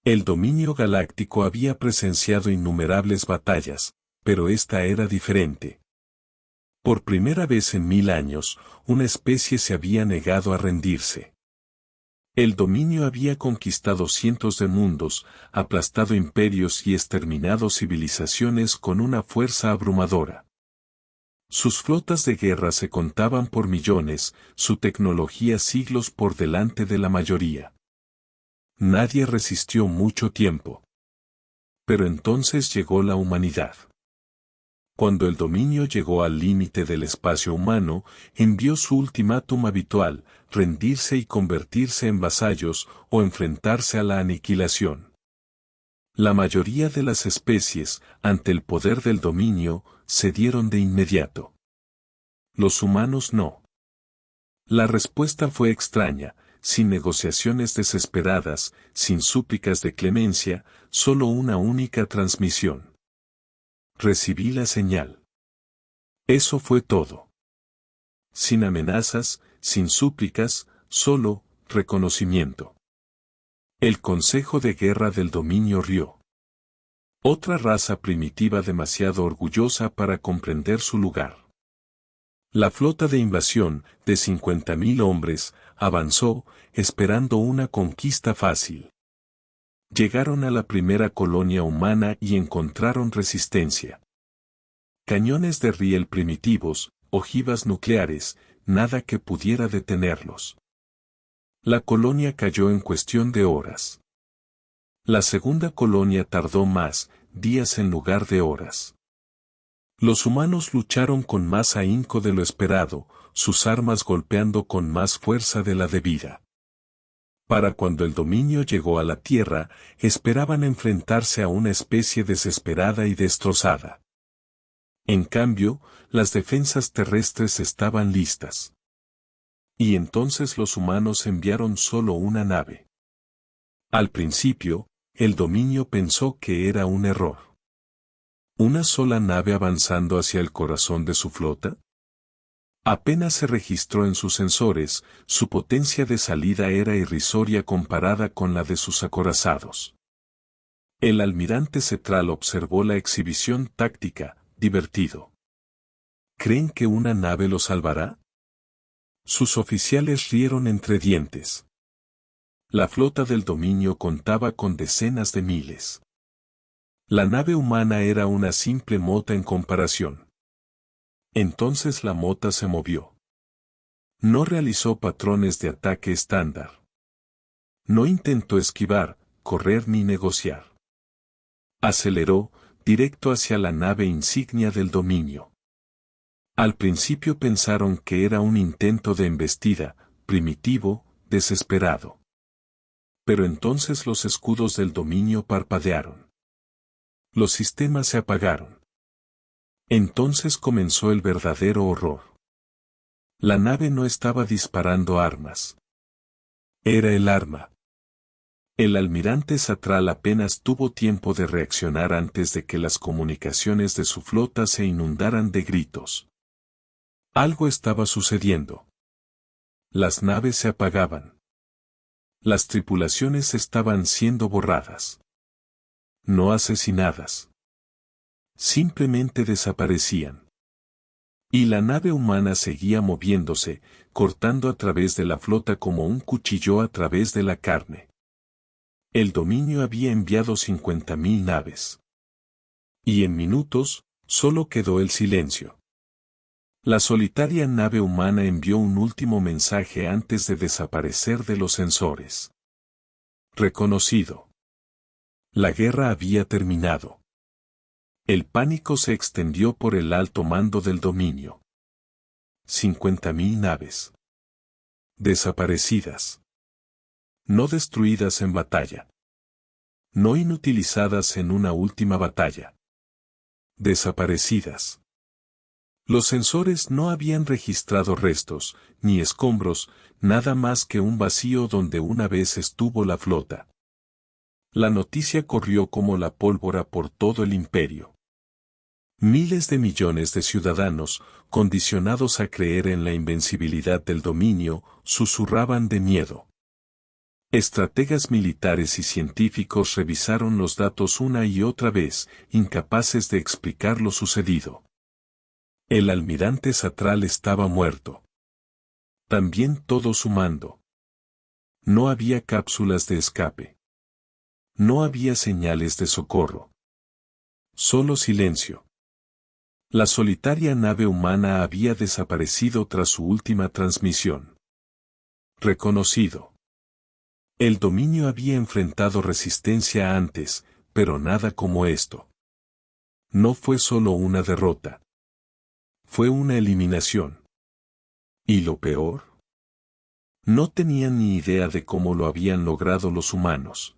El dominio galáctico había presenciado innumerables batallas, pero esta era diferente. Por primera vez en 1000 años, una especie se había negado a rendirse. El dominio había conquistado cientos de mundos, aplastado imperios y exterminado civilizaciones con una fuerza abrumadora. Sus flotas de guerra se contaban por millones, su tecnología siglos por delante de la mayoría. Nadie resistió mucho tiempo. Pero entonces llegó la humanidad. Cuando el dominio llegó al límite del espacio humano, envió su ultimátum habitual, rendirse y convertirse en vasallos o enfrentarse a la aniquilación. La mayoría de las especies, ante el poder del dominio, cedieron de inmediato. Los humanos no. La respuesta fue extraña, sin negociaciones desesperadas, sin súplicas de clemencia, solo una única transmisión. Recibí la señal. Eso fue todo. Sin amenazas, sin súplicas, solo reconocimiento. El Consejo de Guerra del Dominio rió. Otra raza primitiva demasiado orgullosa para comprender su lugar. La flota de invasión, de 50.000 hombres, avanzó, esperando una conquista fácil. Llegaron a la primera colonia humana y encontraron resistencia. Cañones de riel primitivos, ojivas nucleares, nada que pudiera detenerlos. La colonia cayó en cuestión de horas. La segunda colonia tardó más, días en lugar de horas. Los humanos lucharon con más ahínco de lo esperado, sus armas golpeando con más fuerza de la debida. Para cuando el dominio llegó a la Tierra, esperaban enfrentarse a una especie desesperada y destrozada. En cambio, las defensas terrestres estaban listas. Y entonces los humanos enviaron solo una nave. Al principio, el dominio pensó que era un error. ¿Una sola nave avanzando hacia el corazón de su flota? Apenas se registró en sus sensores, su potencia de salida era irrisoria comparada con la de sus acorazados. El almirante Cetral observó la exhibición táctica, divertido. ¿Creen que una nave lo salvará? Sus oficiales rieron entre dientes. La flota del dominio contaba con decenas de miles. La nave humana era una simple mota en comparación. Entonces la mota se movió. No realizó patrones de ataque estándar. No intentó esquivar, correr ni negociar. Aceleró, directo hacia la nave insignia del dominio. Al principio pensaron que era un intento de embestida, primitivo, desesperado. Pero entonces los escudos del dominio parpadearon. Los sistemas se apagaron. Entonces comenzó el verdadero horror. La nave no estaba disparando armas. Era el arma. El almirante Satral apenas tuvo tiempo de reaccionar antes de que las comunicaciones de su flota se inundaran de gritos. Algo estaba sucediendo. Las naves se apagaban. Las tripulaciones estaban siendo borradas. No asesinadas. Simplemente desaparecían. Y la nave humana seguía moviéndose, cortando a través de la flota como un cuchillo a través de la carne. El dominio había enviado 50.000 naves. Y en minutos, solo quedó el silencio. La solitaria nave humana envió un último mensaje antes de desaparecer de los sensores. Reconocido. La guerra había terminado. El pánico se extendió por el alto mando del dominio. 50.000 naves. Desaparecidas. No destruidas en batalla. No inutilizadas en una última batalla. Desaparecidas. Los sensores no habían registrado restos, ni escombros, nada más que un vacío donde una vez estuvo la flota. La noticia corrió como la pólvora por todo el imperio. Miles de millones de ciudadanos, condicionados a creer en la invencibilidad del dominio, susurraban de miedo. Estrategas militares y científicos revisaron los datos una y otra vez, incapaces de explicar lo sucedido. El almirante Satral estaba muerto. También todo su mando. No había cápsulas de escape. No había señales de socorro. Solo silencio. La solitaria nave humana había desaparecido tras su última transmisión. Reconocido. El dominio había enfrentado resistencia antes, pero nada como esto. No fue solo una derrota. Fue una eliminación. ¿Y lo peor? No tenían ni idea de cómo lo habían logrado los humanos.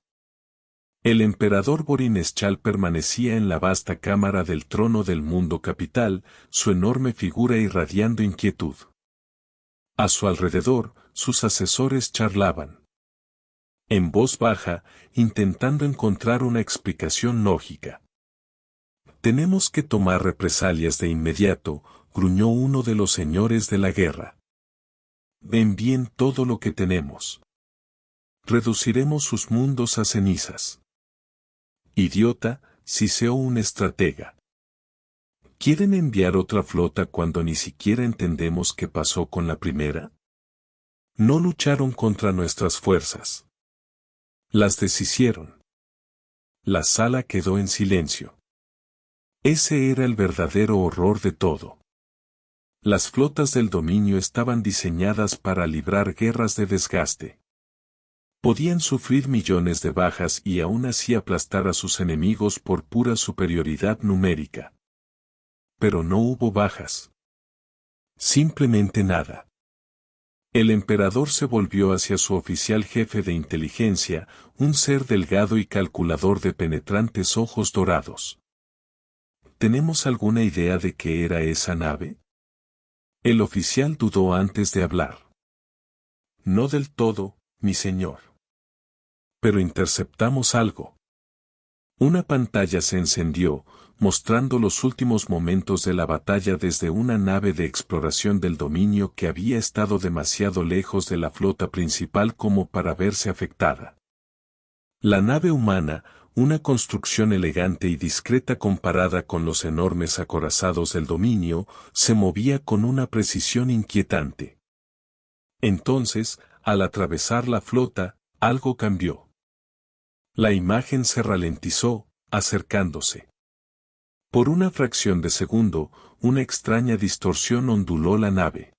El emperador Borineschal permanecía en la vasta cámara del trono del mundo capital, su enorme figura irradiando inquietud. A su alrededor, sus asesores charlaban. En voz baja, intentando encontrar una explicación lógica. Tenemos que tomar represalias de inmediato, gruñó uno de los señores de la guerra. Ven bien todo lo que tenemos. Reduciremos sus mundos a cenizas. Idiota, siseó un estratega. ¿Quieren enviar otra flota cuando ni siquiera entendemos qué pasó con la primera? No lucharon contra nuestras fuerzas. Las deshicieron. La sala quedó en silencio. Ese era el verdadero horror de todo. Las flotas del dominio estaban diseñadas para librar guerras de desgaste. Podían sufrir millones de bajas y aún así aplastar a sus enemigos por pura superioridad numérica. Pero no hubo bajas. Simplemente nada. El emperador se volvió hacia su oficial jefe de inteligencia, un ser delgado y calculador de penetrantes ojos dorados. ¿Tenemos alguna idea de qué era esa nave? El oficial dudó antes de hablar. No del todo, mi señor. Pero interceptamos algo. Una pantalla se encendió, mostrando los últimos momentos de la batalla desde una nave de exploración del dominio que había estado demasiado lejos de la flota principal como para verse afectada. La nave humana, una construcción elegante y discreta comparada con los enormes acorazados del dominio, se movía con una precisión inquietante. Entonces, al atravesar la flota, algo cambió. La imagen se ralentizó, acercándose. Por una fracción de segundo, una extraña distorsión onduló la nave.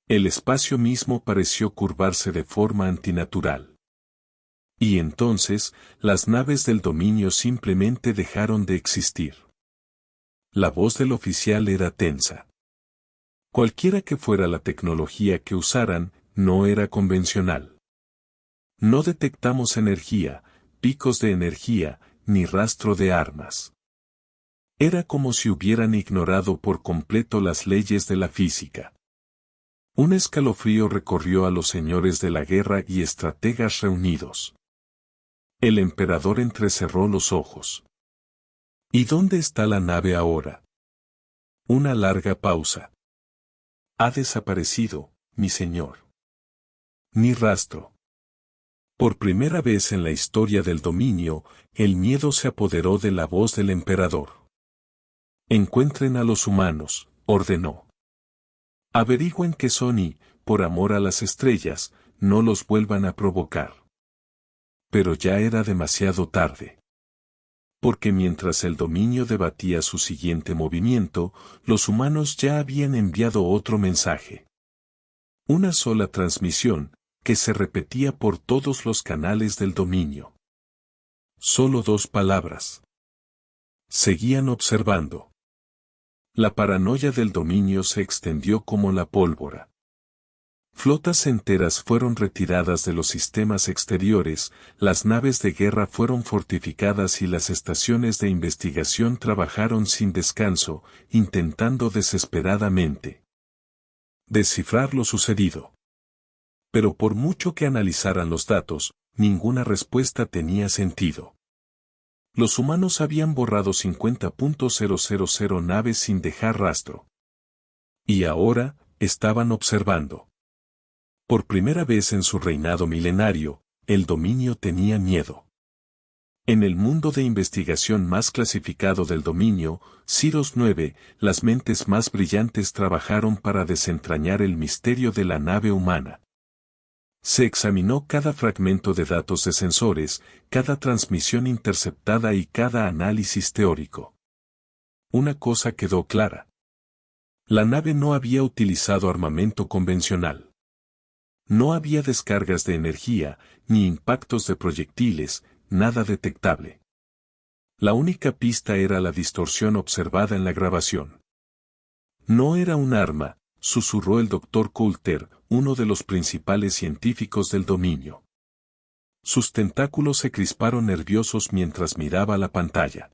El espacio mismo pareció curvarse de forma antinatural. Y entonces, las naves del dominio simplemente dejaron de existir. La voz del oficial era tensa. Cualquiera que fuera la tecnología que usaran, no era convencional. No detectamos energía, picos de energía, ni rastro de armas. Era como si hubieran ignorado por completo las leyes de la física. Un escalofrío recorrió a los señores de la guerra y estrategas reunidos. El emperador entrecerró los ojos. ¿Y dónde está la nave ahora? Una larga pausa. Ha desaparecido, mi señor. Ni rastro. Por primera vez en la historia del dominio, el miedo se apoderó de la voz del emperador. Encuentren a los humanos, ordenó. Averigüen qué son y, por amor a las estrellas, no los vuelvan a provocar. Pero ya era demasiado tarde. Porque mientras el dominio debatía su siguiente movimiento, los humanos ya habían enviado otro mensaje. Una sola transmisión, que se repetía por todos los canales del dominio. Solo 2 palabras. Seguían observando. La paranoia del dominio se extendió como la pólvora. Flotas enteras fueron retiradas de los sistemas exteriores, las naves de guerra fueron fortificadas y las estaciones de investigación trabajaron sin descanso, intentando desesperadamente descifrar lo sucedido. Pero por mucho que analizaran los datos, ninguna respuesta tenía sentido. Los humanos habían borrado 50.000 naves sin dejar rastro. Y ahora, estaban observando. Por primera vez en su reinado milenario, El dominio tenía miedo. En el mundo de investigación más clasificado del dominio, Ciros 9, las mentes más brillantes trabajaron para desentrañar el misterio de la nave humana. Se examinó cada fragmento de datos de sensores, cada transmisión interceptada y cada análisis teórico. Una cosa quedó clara. La nave no había utilizado armamento convencional. No había descargas de energía, ni impactos de proyectiles, nada detectable. La única pista era la distorsión observada en la grabación. No era un arma, susurró el Dr. Coulter, uno de los principales científicos del dominio. Sus tentáculos se crisparon nerviosos mientras miraba la pantalla.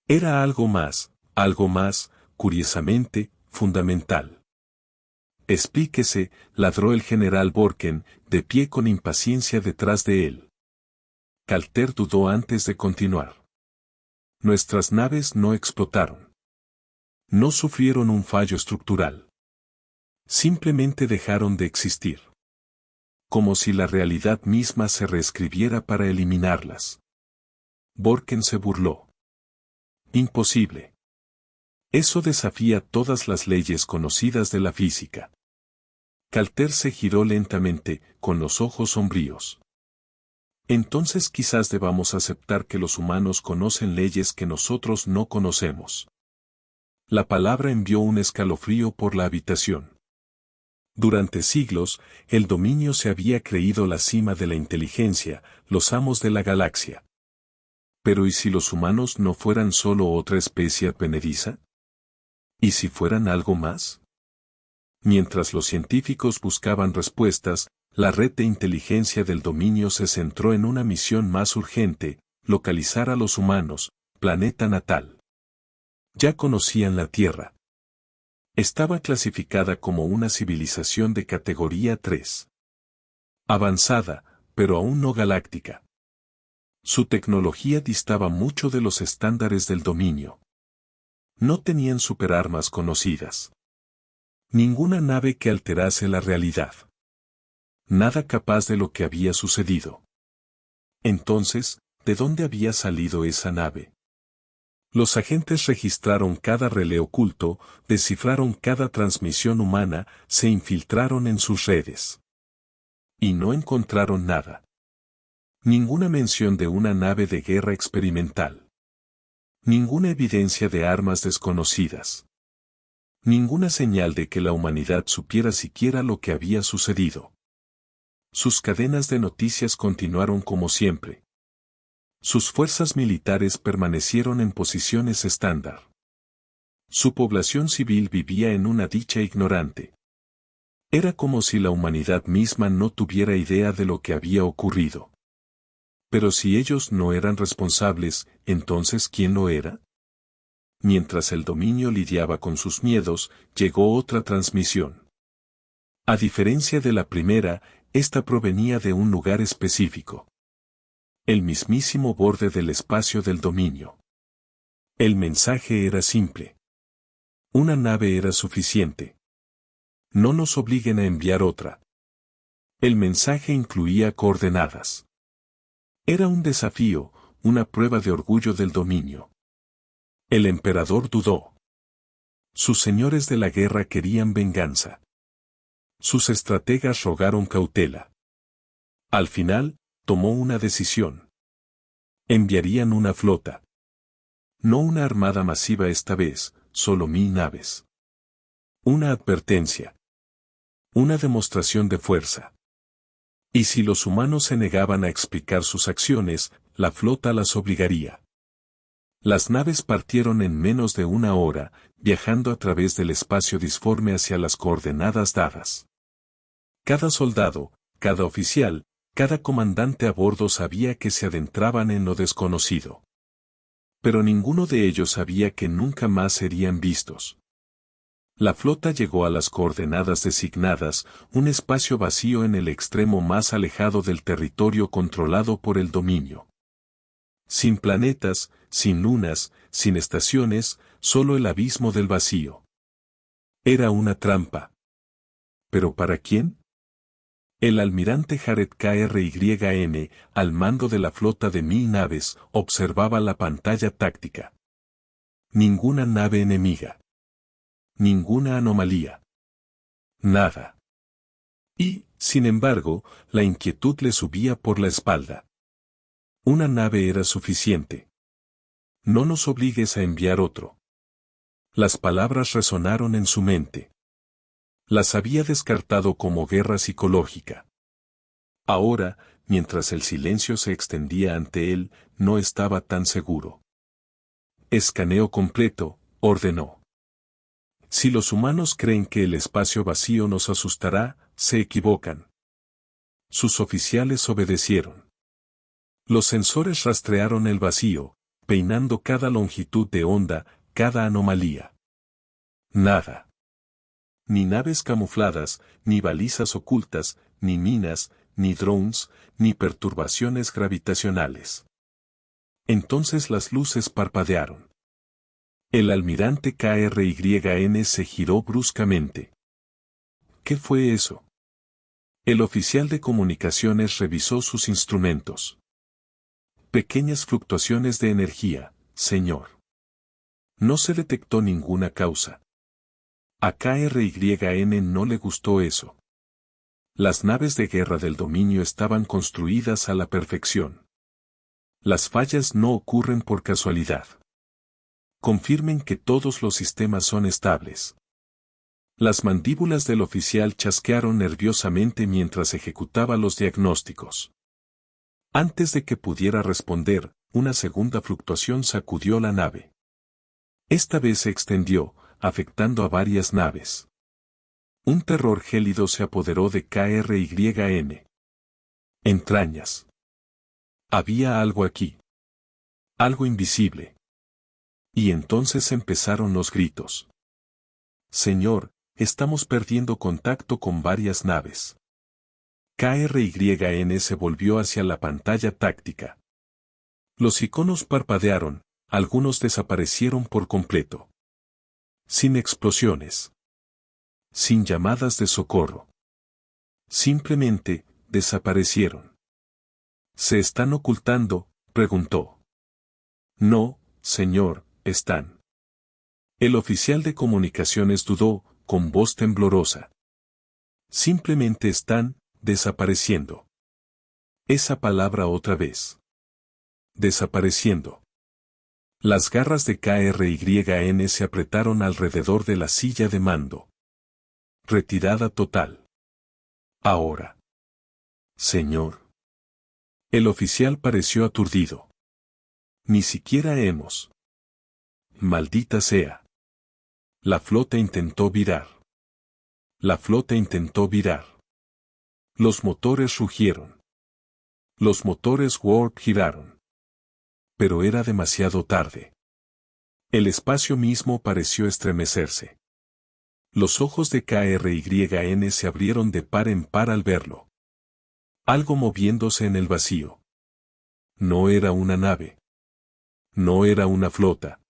Era algo más, curiosamente, fundamental. Explíquese, ladró el general Borken, de pie con impaciencia detrás de él. Coulter dudó antes de continuar. Nuestras naves no explotaron. No sufrieron un fallo estructural. Simplemente dejaron de existir. Como si la realidad misma se reescribiera para eliminarlas. Borken se burló. Imposible. Eso desafía todas las leyes conocidas de la física. Coulter se giró lentamente, con los ojos sombríos. Entonces quizás debamos aceptar que los humanos conocen leyes que nosotros no conocemos. La palabra envió un escalofrío por la habitación. Durante siglos, el dominio se había creído la cima de la inteligencia, los amos de la galaxia. Pero ¿y si los humanos no fueran solo otra especie advenediza? ¿Y si fueran algo más? Mientras los científicos buscaban respuestas, la red de inteligencia del dominio se centró en una misión más urgente: localizar a los humanos, planeta natal. Ya conocían la Tierra. Estaba clasificada como una civilización de categoría 3. Avanzada, pero aún no galáctica. Su tecnología distaba mucho de los estándares del dominio. No tenían superarmas conocidas. Ninguna nave que alterase la realidad. Nada capaz de lo que había sucedido. Entonces, ¿de dónde había salido esa nave? Los agentes registraron cada relé oculto, descifraron cada transmisión humana, se infiltraron en sus redes. Y no encontraron nada. Ninguna mención de una nave de guerra experimental. Ninguna evidencia de armas desconocidas. Ninguna señal de que la humanidad supiera siquiera lo que había sucedido. Sus cadenas de noticias continuaron como siempre. Sus fuerzas militares permanecieron en posiciones estándar. Su población civil vivía en una dicha ignorante. Era como si la humanidad misma no tuviera idea de lo que había ocurrido. Pero si ellos no eran responsables, ¿entonces quién lo era? Mientras el dominio lidiaba con sus miedos, llegó otra transmisión. A diferencia de la primera, esta provenía de un lugar específico. El mismísimo borde del espacio del dominio. El mensaje era simple. Una nave era suficiente. No nos obliguen a enviar otra. El mensaje incluía coordenadas. Era un desafío, una prueba de orgullo del dominio. El emperador dudó. Sus señores de la guerra querían venganza. Sus estrategas rogaron cautela. Al final, tomó una decisión. Enviarían una flota. No una armada masiva esta vez, solo 1000 naves. Una advertencia. Una demostración de fuerza. Y si los humanos se negaban a explicar sus acciones, la flota las obligaría. Las naves partieron en menos de una hora, viajando a través del espacio disforme hacia las coordenadas dadas. Cada soldado, cada oficial, cada comandante a bordo sabía que se adentraban en lo desconocido. Pero ninguno de ellos sabía que nunca más serían vistos. La flota llegó a las coordenadas designadas, un espacio vacío en el extremo más alejado del territorio controlado por el dominio. Sin planetas, sin lunas, sin estaciones, solo el abismo del vacío. Era una trampa. ¿Pero para quién? El almirante Jared KRYN, al mando de la flota de 1000 naves, observaba la pantalla táctica. Ninguna nave enemiga. Ninguna anomalía. Nada. Y, sin embargo, la inquietud le subía por la espalda. Una nave era suficiente. No nos obligues a enviar otro. Las palabras resonaron en su mente. Las había descartado como guerra psicológica. Ahora, mientras el silencio se extendía ante él, no estaba tan seguro. Escaneo completo, ordenó. Si los humanos creen que el espacio vacío nos asustará, se equivocan. Sus oficiales obedecieron. Los sensores rastrearon el vacío, peinando cada longitud de onda, cada anomalía. Nada. Ni naves camufladas, ni balizas ocultas, ni minas, ni drones, ni perturbaciones gravitacionales. Entonces las luces parpadearon. El almirante KRYN se giró bruscamente. ¿Qué fue eso? El oficial de comunicaciones revisó sus instrumentos. Pequeñas fluctuaciones de energía, señor. No se detectó ninguna causa. A KRYN no le gustó eso. Las naves de guerra del dominio estaban construidas a la perfección. Las fallas no ocurren por casualidad. Confirmen que todos los sistemas son estables. Las mandíbulas del oficial chasquearon nerviosamente mientras ejecutaba los diagnósticos. Antes de que pudiera responder, una segunda fluctuación sacudió la nave. Esta vez se extendió, afectando a varias naves. Un terror gélido se apoderó de KRYN. Entrañas. Había algo aquí. Algo invisible. Y entonces empezaron los gritos. Señor, estamos perdiendo contacto con varias naves. KRYN se volvió hacia la pantalla táctica. Los iconos parpadearon, algunos desaparecieron por completo. Sin explosiones. Sin llamadas de socorro. Simplemente, desaparecieron. ¿Se están ocultando?, preguntó. No, señor, están. El oficial de comunicaciones dudó, con voz temblorosa. Simplemente están, desapareciendo. Esa palabra otra vez. Desapareciendo. Las garras de KRYN se apretaron alrededor de la silla de mando. Retirada total. Ahora. Señor. El oficial pareció aturdido. Ni siquiera hemos. Maldita sea. La flota intentó virar. La flota intentó virar. Los motores rugieron. Los motores Warp giraron. Pero era demasiado tarde. El espacio mismo pareció estremecerse. Los ojos de KRYN se abrieron de par en par al verlo. Algo moviéndose en el vacío. No era una nave. No era una flota.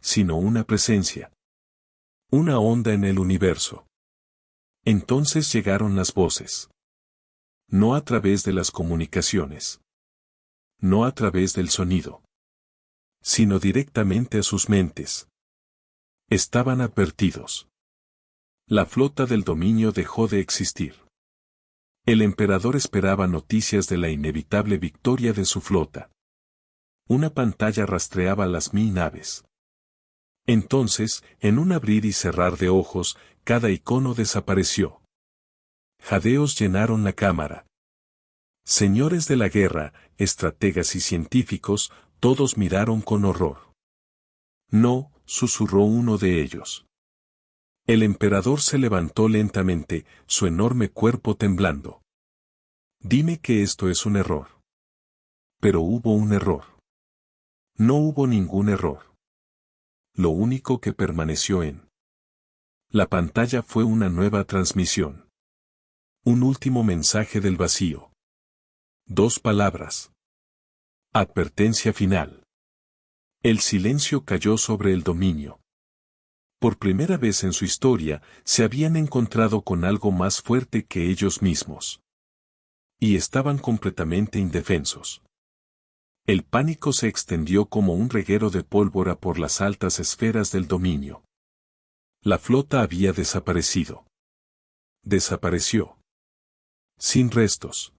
Sino una presencia. Una onda en el universo. Entonces llegaron las voces. No a través de las comunicaciones. No a través del sonido. Sino directamente a sus mentes. Estaban advertidos. La flota del dominio dejó de existir. El emperador esperaba noticias de la inevitable victoria de su flota. Una pantalla rastreaba las 1000 naves. Entonces, en un abrir y cerrar de ojos, cada icono desapareció. Jadeos llenaron la cámara. Señores de la guerra, estrategas y científicos, todos miraron con horror. No, susurró uno de ellos. El emperador se levantó lentamente, su enorme cuerpo temblando. Dime que esto es un error. Pero hubo un error. No hubo ningún error. Lo único que permaneció en la pantalla fue una nueva transmisión. Un último mensaje del vacío. 2 palabras. Advertencia final. El silencio cayó sobre el dominio. Por primera vez en su historia, se habían encontrado con algo más fuerte que ellos mismos. Y estaban completamente indefensos. El pánico se extendió como un reguero de pólvora por las altas esferas del dominio. La flota había desaparecido. Desapareció. Sin restos.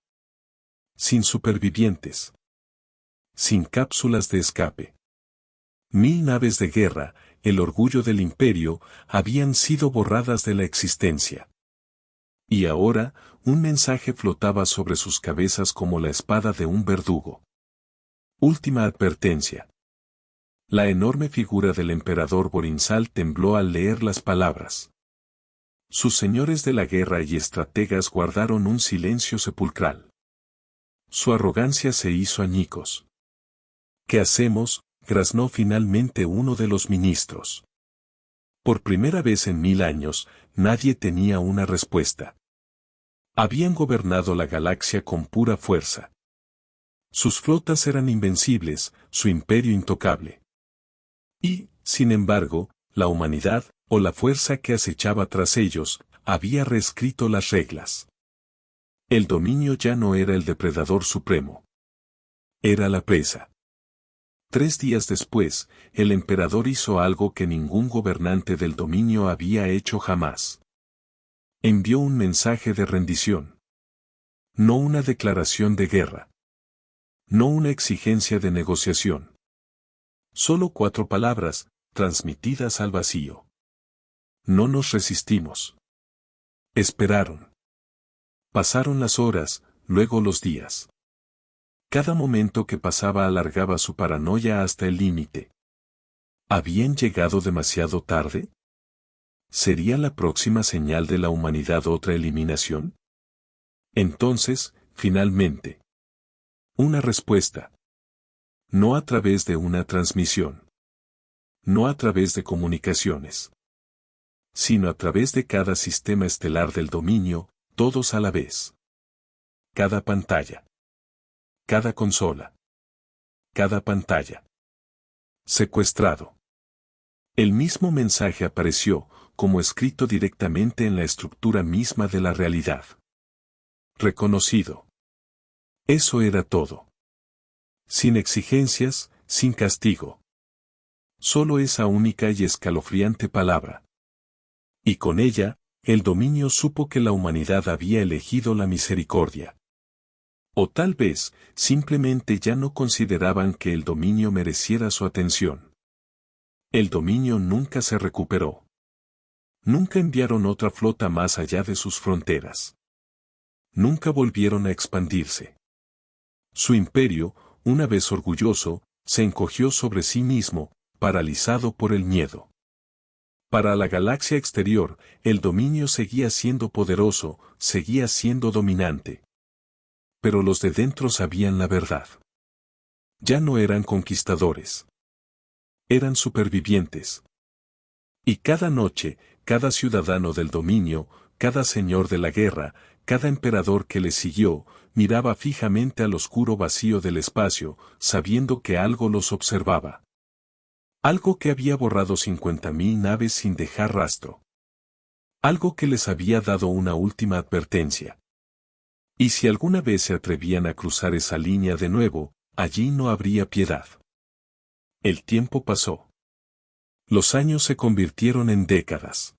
Sin supervivientes. Sin cápsulas de escape. 1000 naves de guerra, el orgullo del imperio, habían sido borradas de la existencia. Y ahora, un mensaje flotaba sobre sus cabezas como la espada de un verdugo. Última advertencia. La enorme figura del emperador Borinsal tembló al leer las palabras. Sus señores de la guerra y estrategas guardaron un silencio sepulcral. Su arrogancia se hizo añicos. ¿Qué hacemos?, graznó finalmente uno de los ministros. Por primera vez en 1000 años, nadie tenía una respuesta. Habían gobernado la galaxia con pura fuerza. Sus flotas eran invencibles, su imperio intocable. Y, sin embargo, la humanidad, o la fuerza que acechaba tras ellos, había reescrito las reglas. El dominio ya no era el depredador supremo. Era la presa. 3 días después, el emperador hizo algo que ningún gobernante del dominio había hecho jamás. Envió un mensaje de rendición. No una declaración de guerra. No una exigencia de negociación. Solo 4 palabras, transmitidas al vacío. No nos resistimos. Esperaron. Pasaron las horas, luego los días. Cada momento que pasaba alargaba su paranoia hasta el límite. ¿Habían llegado demasiado tarde? ¿Sería la próxima señal de la humanidad otra eliminación? Entonces, finalmente. Una respuesta. No a través de una transmisión. No a través de comunicaciones. Sino a través de cada sistema estelar del dominio, todos a la vez. Cada pantalla. Cada consola. Cada pantalla. Secuestrado. El mismo mensaje apareció, como escrito directamente en la estructura misma de la realidad. Reconocido. Eso era todo. Sin exigencias, sin castigo. Solo esa única y escalofriante palabra. Y con ella, el dominio supo que la humanidad había elegido la misericordia. O tal vez, simplemente ya no consideraban que el dominio mereciera su atención. El dominio nunca se recuperó. Nunca enviaron otra flota más allá de sus fronteras. Nunca volvieron a expandirse. Su imperio, una vez orgulloso, se encogió sobre sí mismo, paralizado por el miedo. Para la galaxia exterior, el dominio seguía siendo poderoso, seguía siendo dominante. Pero los de dentro sabían la verdad. Ya no eran conquistadores. Eran supervivientes. Y cada noche, cada ciudadano del dominio, cada señor de la guerra, cada emperador que le siguió, miraba fijamente al oscuro vacío del espacio, sabiendo que algo los observaba. Algo que había borrado 50.000 naves sin dejar rastro. Algo que les había dado una última advertencia. Y si alguna vez se atrevían a cruzar esa línea de nuevo, allí no habría piedad. El tiempo pasó. Los años se convirtieron en décadas.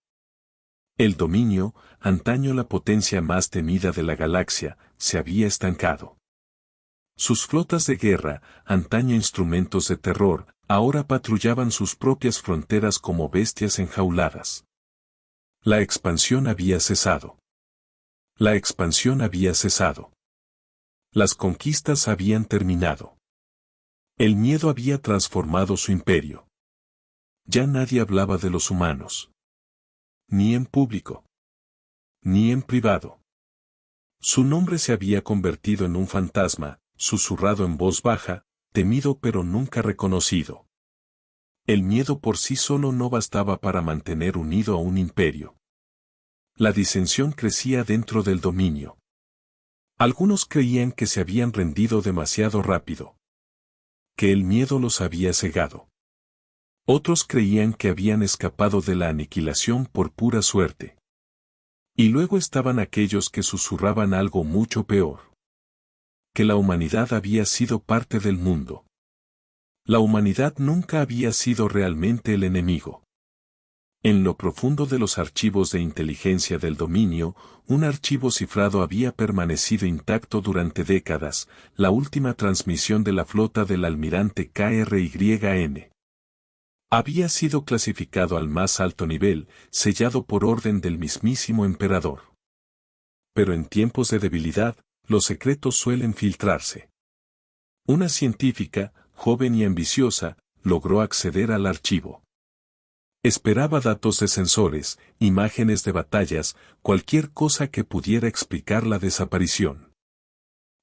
El dominio, antaño la potencia más temida de la galaxia, se había estancado. Sus flotas de guerra, antaño instrumentos de terror, ahora patrullaban sus propias fronteras como bestias enjauladas. La expansión había cesado. La expansión había cesado. Las conquistas habían terminado. El miedo había transformado su imperio. Ya nadie hablaba de los humanos. Ni en público. Ni en privado. Su nombre se había convertido en un fantasma, susurrado en voz baja, temido pero nunca reconocido. El miedo por sí solo no bastaba para mantener unido a un imperio. La disensión crecía dentro del dominio. Algunos creían que se habían rendido demasiado rápido. Que el miedo los había cegado. Otros creían que habían escapado de la aniquilación por pura suerte. Y luego estaban aquellos que susurraban algo mucho peor. Que la humanidad había sido parte del mundo. La humanidad nunca había sido realmente el enemigo. En lo profundo de los archivos de inteligencia del dominio, un archivo cifrado había permanecido intacto durante décadas, la última transmisión de la flota del almirante KRYN. Había sido clasificado al más alto nivel, sellado por orden del mismísimo emperador. Pero en tiempos de debilidad, los secretos suelen filtrarse. Una científica, joven y ambiciosa, logró acceder al archivo. Esperaba datos de sensores, imágenes de batallas, cualquier cosa que pudiera explicar la desaparición.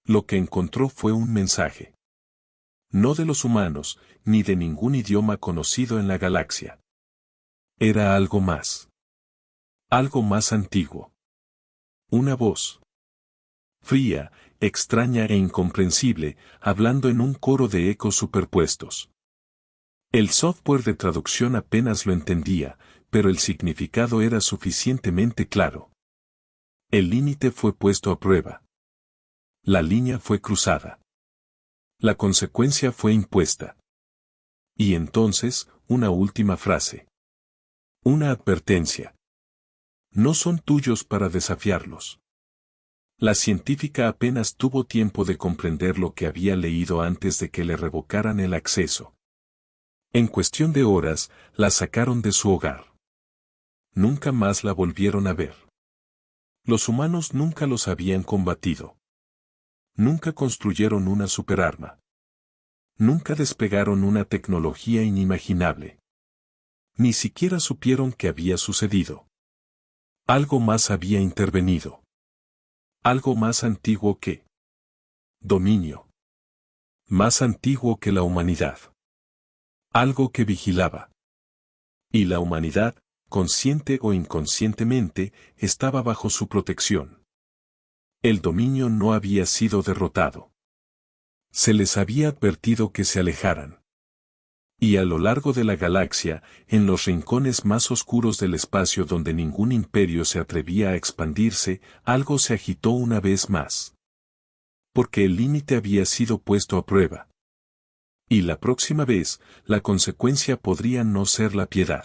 Lo que encontró fue un mensaje. No de los humanos, ni de ningún idioma conocido en la galaxia. Era algo más. Algo más antiguo. Una voz. Fría, extraña e incomprensible, hablando en un coro de ecos superpuestos. El software de traducción apenas lo entendía, pero el significado era suficientemente claro. El límite fue puesto a prueba. La línea fue cruzada. La consecuencia fue impuesta. Y entonces, una última frase. Una advertencia. No son tuyos para desafiarlos. La científica apenas tuvo tiempo de comprender lo que había leído antes de que le revocaran el acceso. En cuestión de horas, la sacaron de su hogar. Nunca más la volvieron a ver. Los humanos nunca los habían combatido. Nunca construyeron una superarma. Nunca desplegaron una tecnología inimaginable. Ni siquiera supieron qué había sucedido. Algo más había intervenido. Algo más antiguo que dominio. Más antiguo que la humanidad. Algo que vigilaba. Y la humanidad, consciente o inconscientemente, estaba bajo su protección. El dominio no había sido derrotado. Se les había advertido que se alejaran. Y a lo largo de la galaxia, en los rincones más oscuros del espacio donde ningún imperio se atrevía a expandirse, algo se agitó una vez más. Porque el límite había sido puesto a prueba. Y la próxima vez, la consecuencia podría no ser la piedad.